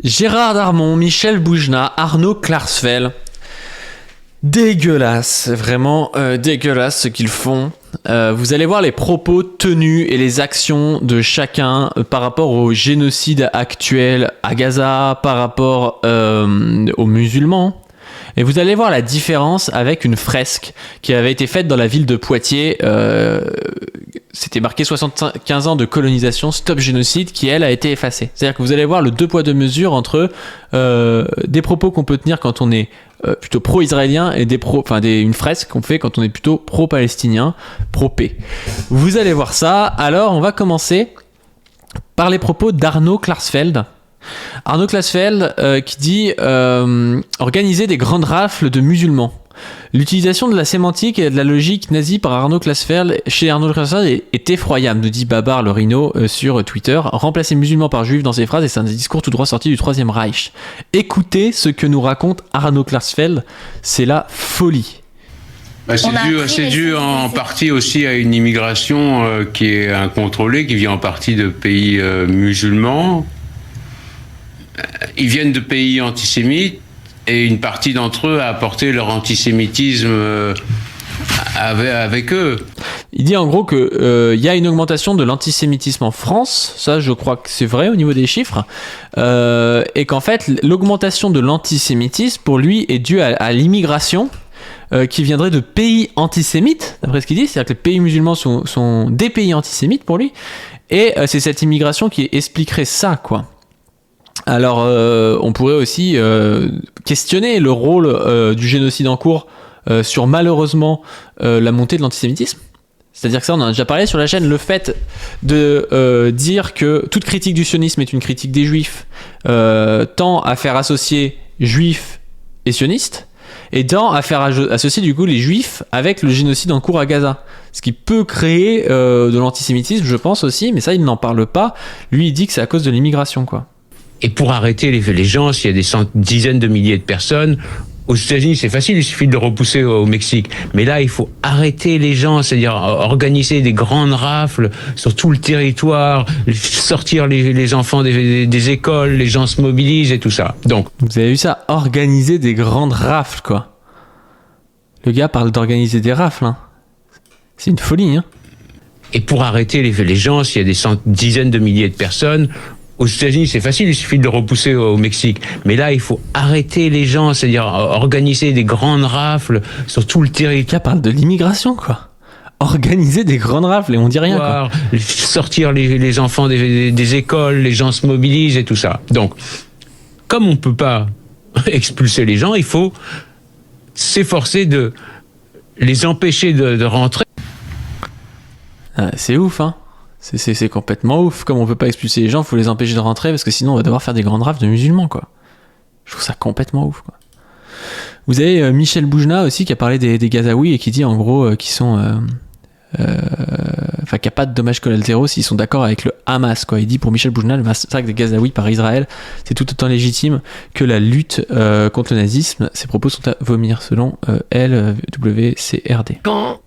Gérard Darmon, Michel Boujna, Arnaud Klarsfeld. Dégueulasse, vraiment dégueulasse ce qu'ils font. Vous allez voir les propos tenus et les actions de chacun par rapport au génocide actuel à Gaza, par rapport aux musulmans. Et vous allez voir la différence avec une fresque qui avait été faite dans la ville de Poitiers. C'était marqué 75 ans de colonisation, stop génocide, qui elle a été effacée. C'est-à-dire que vous allez voir le deux poids deux mesures entre des propos qu'on peut tenir quand on est plutôt pro-israélien et une fresque qu'on fait quand on est plutôt pro-palestinien, pro-paix. Vous allez voir ça. Alors on va commencer par les propos d'Arnaud Klarsfeld. Arnaud Klarsfeld qui dit organiser des grandes rafles de musulmans. L'utilisation de la sémantique et de la logique nazie par Arnaud Klarsfeld chez Arnaud Klarsfeld est effroyable, nous dit Babar le Rhino sur Twitter. Remplacer musulmans par juifs dans ses phrases, et c'est un discours tout droit sorti du Troisième Reich. Écoutez ce que nous raconte Arnaud Klarsfeld, c'est la folie. C'est dû en partie aussi à une immigration qui est incontrôlée, qui vient en partie de pays musulmans. Ils viennent de pays antisémites. Et une partie d'entre eux a apporté leur antisémitisme avec eux. Il dit en gros qu'il y a une augmentation de l'antisémitisme en France, ça je crois que c'est vrai au niveau des chiffres, et qu'en fait l'augmentation de l'antisémitisme pour lui est due à l'immigration qui viendrait de pays antisémites, d'après ce qu'il dit, c'est-à-dire que les pays musulmans sont des pays antisémites pour lui, et c'est cette immigration qui expliquerait ça, quoi. Alors, on pourrait aussi questionner le rôle du génocide en cours sur malheureusement la montée de l'antisémitisme. C'est-à-dire que ça, on en a déjà parlé sur la chaîne, le fait de dire que toute critique du sionisme est une critique des juifs tend à faire associer juifs et sionistes, et tend à faire associer du coup les juifs avec le génocide en cours à Gaza. Ce qui peut créer de l'antisémitisme, je pense aussi, mais ça, il n'en parle pas. Lui, il dit que c'est à cause de l'immigration, quoi. Et pour arrêter les gens, s'il y a des dizaines de milliers de personnes, aux États-Unis c'est facile, il suffit de les repousser au Mexique. Mais là, il faut arrêter les gens, c'est-à-dire organiser des grandes rafles sur tout le territoire, sortir les enfants des écoles, les gens se mobilisent et tout ça. Donc, vous avez vu ça, organiser des grandes rafles, quoi. Le gars parle d'organiser des rafles, hein. C'est une folie, hein. Et pour arrêter les gens, s'il y a des dizaines de milliers de personnes, aux États-Unis c'est facile, il suffit de les repousser au Mexique. Mais là, il faut arrêter les gens, c'est-à-dire organiser des grandes rafles sur tout le territoire. Il parle de l'immigration, quoi. Organiser des grandes rafles et on dit rien, quoi. Sortir les enfants des écoles, les gens se mobilisent et tout ça. Donc, comme on ne peut pas expulser les gens, il faut s'efforcer de les empêcher de rentrer. C'est ouf, hein. C'est complètement ouf. Comme on peut pas expulser les gens, faut les empêcher de rentrer parce que sinon on va devoir faire des grandes rafles de musulmans, quoi. Je trouve ça complètement ouf, quoi. Vous avez Michel Boujna aussi qui a parlé des Gazaouis et qui dit en gros qu'ils sont qu'il n'y a pas de dommages collatéraux s'ils sont d'accord avec le Hamas, quoi. Il dit pour Michel Boujna, le massacre des Gazaouis par Israël, c'est tout autant légitime que la lutte contre le nazisme. Ses propos sont à vomir selon LWCRD. Quand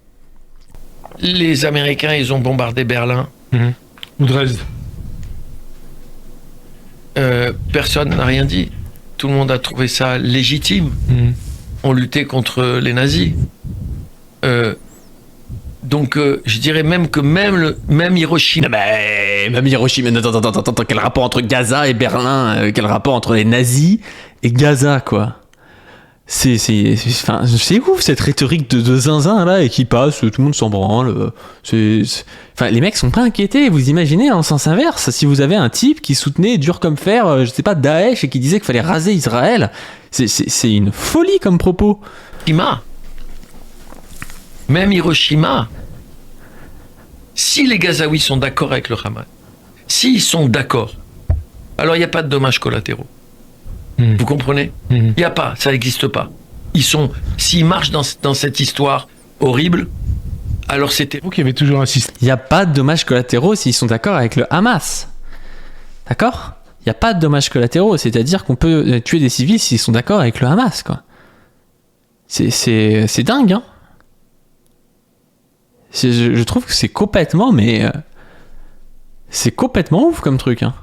les Américains ils ont bombardé Berlin, ou Dresde, personne n'a rien dit. Tout le monde a trouvé ça légitime. On luttait contre les nazis. Donc je dirais même que même Hiroshima. Même Hiroshima. Attends, quel rapport entre Gaza et Berlin? Quel rapport entre les nazis et Gaza, quoi? C'est ouf cette rhétorique de zinzin là et qui passe, tout le monde s'en branle. Enfin, les mecs sont pas inquiétés. Vous imaginez en sens inverse, si vous avez un type qui soutenait dur comme fer, je sais pas, Daesh et qui disait qu'il fallait raser Israël, c'est une folie comme propos. Même Hiroshima. Si les Gazaouis sont d'accord avec le Hamas, s'ils sont d'accord, alors il n'y a pas de dommages collatéraux. Vous comprenez? Il n'y a pas, ça n'existe pas. S'ils marchent dans cette histoire horrible, alors c'était vous qui avez toujours insisté. Il n'y a pas de dommages collatéraux s'ils sont d'accord avec le Hamas. D'accord? Il n'y a pas de dommages collatéraux, c'est-à-dire qu'on peut tuer des civils s'ils sont d'accord avec le Hamas, quoi. C'est dingue, hein. Je trouve que c'est complètement, mais c'est complètement ouf comme truc, hein.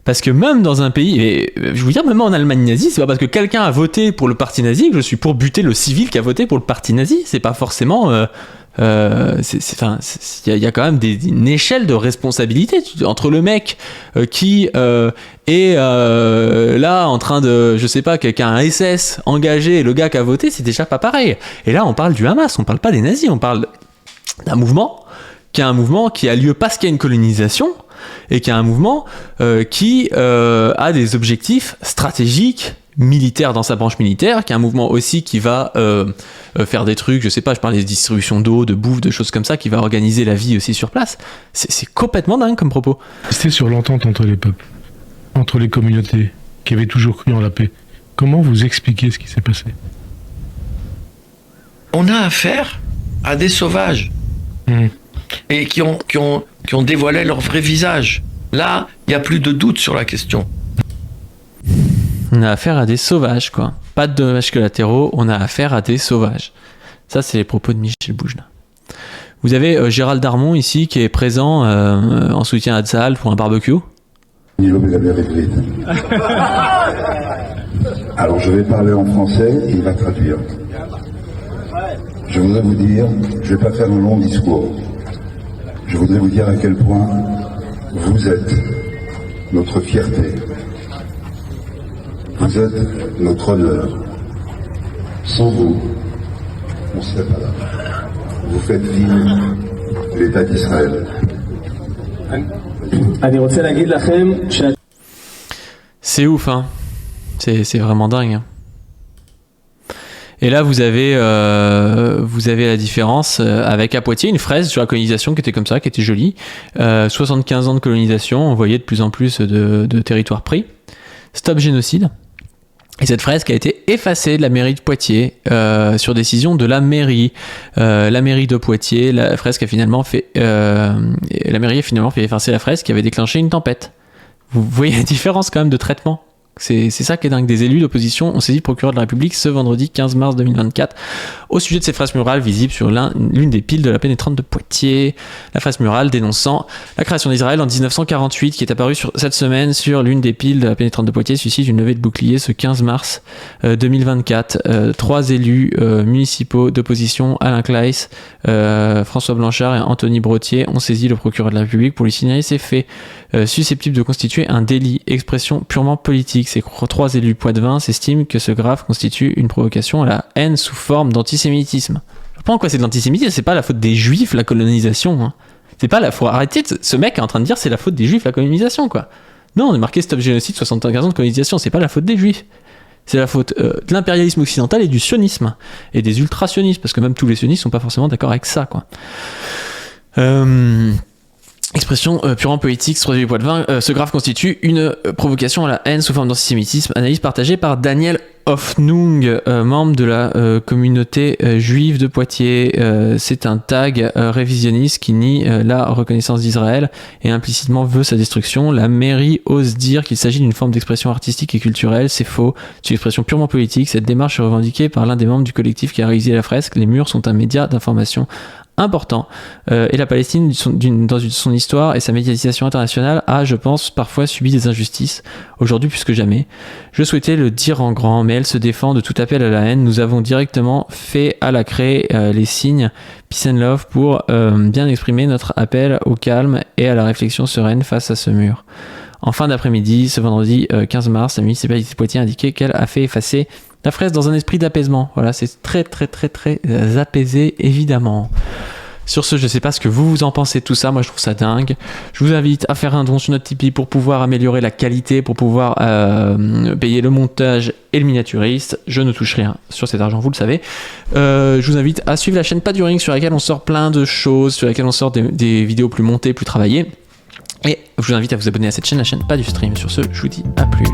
Parce que même dans un pays, et je veux dire, même en Allemagne nazie, c'est pas parce que quelqu'un a voté pour le parti nazi que je suis pour buter le civil qui a voté pour le parti nazi. C'est pas forcément. Il y a quand même une échelle de responsabilité entre le mec qui est là en train de, je sais pas, qui a un SS engagé et le gars qui a voté, c'est déjà pas pareil. Et là, on parle du Hamas, on parle pas des nazis, on parle d'un mouvement qui a lieu parce qu'il y a une colonisation et qui a un mouvement qui a des objectifs stratégiques militaires dans sa branche militaire, qui est un mouvement aussi qui va faire des trucs, je sais pas, je parle des distributions d'eau, de bouffe, de choses comme ça, qui va organiser la vie aussi sur place. C'est complètement dingue comme propos. C'était sur l'entente entre les peuples, entre les communautés, qui avaient toujours cru en la paix. Comment vous expliquez ce qui s'est passé ? On a affaire à des sauvages. Et qui ont dévoilé leur vrai visage. Là, il n'y a plus de doute sur la question. On a affaire à des sauvages, quoi. Pas de dommages collatéraux, on a affaire à des sauvages. Ça, c'est les propos de Michel Boujna. Vous avez Gérald Darmon ici qui est présent en soutien à Tsahal pour un barbecue. Alors je vais parler en français et il va traduire. Je voudrais vous dire, je ne vais pas faire un long discours. Je voudrais vous dire à quel point vous êtes notre fierté. Vous êtes notre honneur. Sans vous, on ne serait pas là. Vous faites vivre l'État d'Israël. C'est ouf, hein. C'est vraiment dingue. Et là, vous avez la différence avec à Poitiers, une fraise sur la colonisation qui était comme ça, qui était jolie. 75 ans de colonisation, on voyait de plus en plus de territoires pris. Stop génocide. Et cette fresque a été effacée de la mairie de Poitiers sur décision de la mairie. La mairie de Poitiers, la fresque a finalement fait, la mairie a finalement fait effacer la fresque qui avait déclenché une tempête. Vous voyez la différence quand même de traitement. C'est ça qui est dingue. Des élus d'opposition ont saisi le procureur de la République ce vendredi 15 mars 2024 au sujet de ces fresques murales visibles sur l'une des piles de la pénétrante de Poitiers. La fresque murale dénonçant la création d'Israël en 1948 qui est apparue cette semaine sur l'une des piles de la pénétrante de Poitiers suscite une levée de bouclier ce 15 mars 2024. 3 élus municipaux d'opposition, Alain Claes, François Blanchard et Anthony Brottier, ont saisi le procureur de la République pour lui signaler ces faits susceptibles de constituer un délit, expression purement politique. Ces 3 élus poitevins s'estiment que ce graphe constitue une provocation à la haine sous forme d'antisémitisme. Je comprends quoi, c'est de l'antisémitisme, c'est pas la faute des juifs la colonisation. Hein. C'est pas la faut arrêter, ce mec est en train de dire c'est la faute des juifs la colonisation quoi. Non, on est marqué stop génocide, 75 ans de colonisation, c'est pas la faute des juifs. C'est la faute de l'impérialisme occidental et du sionisme et des ultra-sionistes parce que même tous les sionistes sont pas forcément d'accord avec ça quoi. Expression purement politique, ce graphe constitue une provocation à la haine sous forme d'antisémitisme, analyse partagée par Daniel Hoffnung, membre de la communauté juive de Poitiers. C'est un tag révisionniste qui nie la reconnaissance d'Israël et implicitement veut sa destruction. La mairie ose dire qu'il s'agit d'une forme d'expression artistique et culturelle, c'est faux, c'est une expression purement politique. Cette démarche est revendiquée par l'un des membres du collectif qui a réalisé la fresque. Les murs sont un média d'information important et la Palestine dans son histoire et sa médiatisation internationale a, je pense, parfois subi des injustices, aujourd'hui plus que jamais. Je souhaitais le dire en grand, mais elle se défend de tout appel à la haine. Nous avons directement fait à la craie les signes Peace and Love pour bien exprimer notre appel au calme et à la réflexion sereine face à ce mur. En fin d'après-midi, ce vendredi 15 mars, la municipalité de Poitiers a indiqué qu'elle a fait effacer la fresque dans un esprit d'apaisement. Voilà, c'est très très très très apaisé évidemment. Sur ce, je sais pas ce que vous en pensez de tout ça, moi je trouve ça dingue. Je vous invite à faire un don sur notre Tipeee pour pouvoir améliorer la qualité, pour pouvoir payer le montage et le miniaturiste. Je ne touche rien sur cet argent, vous le savez. Je vous invite à suivre la chaîne Pas du Ring sur laquelle on sort plein de choses, sur laquelle on sort des vidéos plus montées, plus travaillées. Et je vous invite à vous abonner à cette chaîne, la chaîne Pas du Stream. Sur ce, je vous dis à plus.